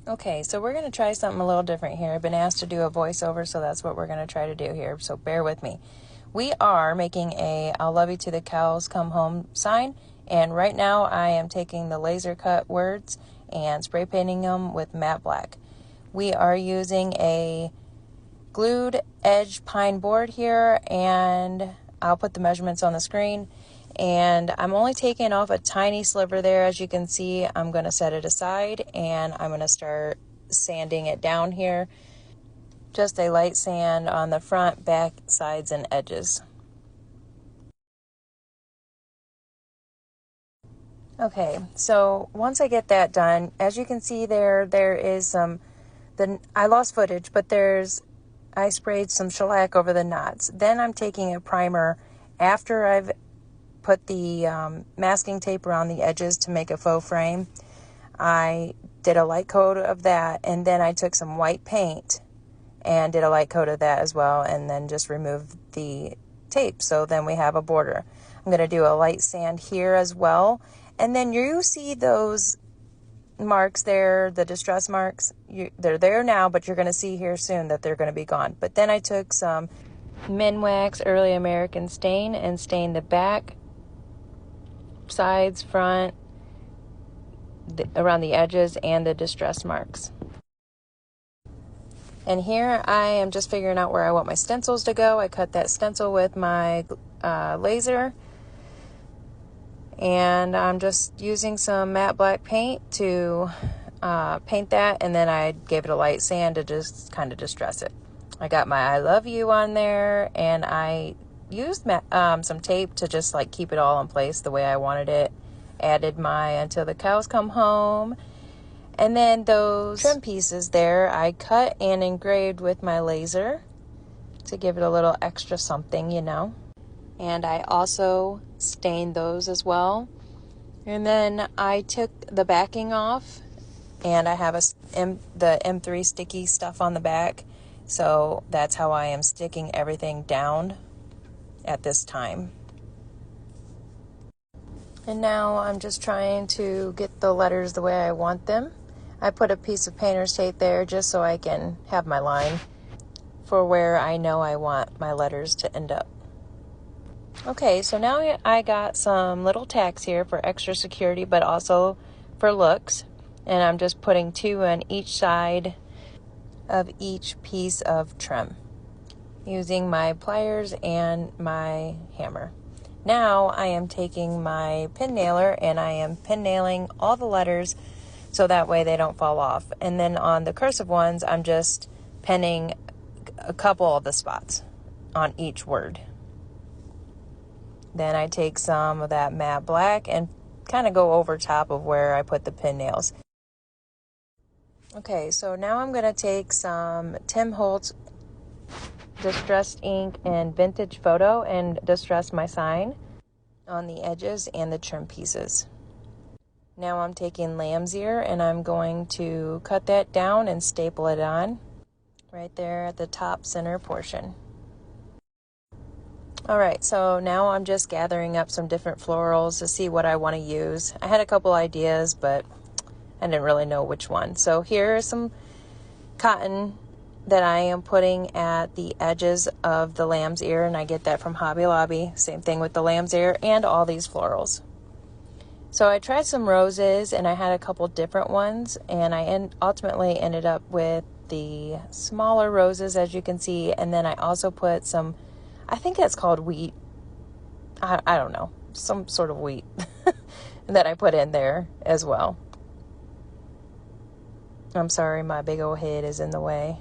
Okay, so we're going to try something a little different here. I've been asked to do a voiceover, so that's what we're going to try to do here. So bear with me. We are making a I'll love you till the cows come home sign. And right now I am taking the laser cut words and spray painting them with matte black. We are using a glued edge pine board here, and I'll put the measurements on the screen. And I'm only taking off a tiny sliver there. As you can see, I'm going to set it aside and I'm going to start sanding it down here. Just a light sand on the front, back, sides, and edges. Okay, so once I get that done, as you can see there is I lost footage, but I sprayed some shellac over the knots. Then I'm taking a primer after I've put the masking tape around the edges to make a faux frame. I did a light coat of that, and then I took some white paint and did a light coat of that as well, and then just removed the tape. So then we have a border. I'm going to do a light sand here as well. And then you see those marks there, the distress marks. They're there now, but you're going to see here soon that they're going to be gone. But then I took some Minwax Early American stain and stained the back, sides, front, around the edges, and the distress marks. And here I am just figuring out where I want my stencils to go. I cut that stencil with my laser, and I'm just using some matte black paint to paint that, and then I gave it a light sand to just kind of distress it. I got my I love you on there, and I used some tape to just like keep it all in place the way I wanted it. Added my until the cows come home. And then those trim pieces there, I cut and engraved with my laser to give it a little extra something, you know. And I also stained those as well. And then I took the backing off, and I have the M3 sticky stuff on the back. So that's how I am sticking everything down at this time. And now I'm just trying to get the letters the way I want them. I put a piece of painter's tape there just so I can have my line for where I know I want my letters to end up. Okay, so now I got some little tacks here for extra security, but also for looks. And I'm just putting 2 on each side of each piece of trim using my pliers and my hammer. Now I am taking my pin nailer and I am pin nailing all the letters so that way they don't fall off. And then on the cursive ones, I'm just pinning a couple of the spots on each word. Then I take some of that matte black and kind of go over top of where I put the pin nails. Okay, so now I'm going to take some Tim Holtz Distressed Ink and Vintage Photo and distress my sign on the edges and the trim pieces. Now I'm taking lamb's ear and I'm going to cut that down and staple it on right there at the top center portion. Alright, so now I'm just gathering up some different florals to see what I want to use. I had a couple ideas, but I didn't really know which one. So here is some cotton that I am putting at the edges of the lamb's ear, and I get that from Hobby Lobby. Same thing with the lamb's ear and all these florals. So I tried some roses, and I had a couple different ones, and I ultimately ended up with the smaller roses, as you can see, and then I also put some, I think that's called wheat. I don't know, some sort of wheat that I put in there as well. I'm sorry, my big old head is in the way.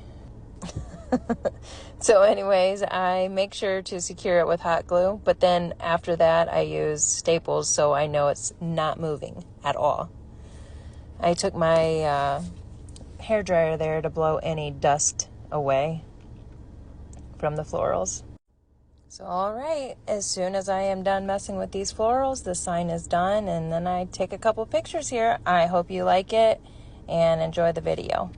So anyways, I make sure to secure it with hot glue, but then after that I use staples so I know it's not moving at all. I took my hairdryer there to blow any dust away from the florals. So alright, as soon as I am done messing with these florals, the sign is done, and then I take a couple pictures here. I hope you like it and enjoy the video.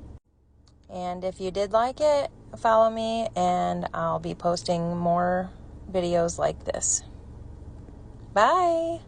And if you did like it, follow me and I'll be posting more videos like this. Bye!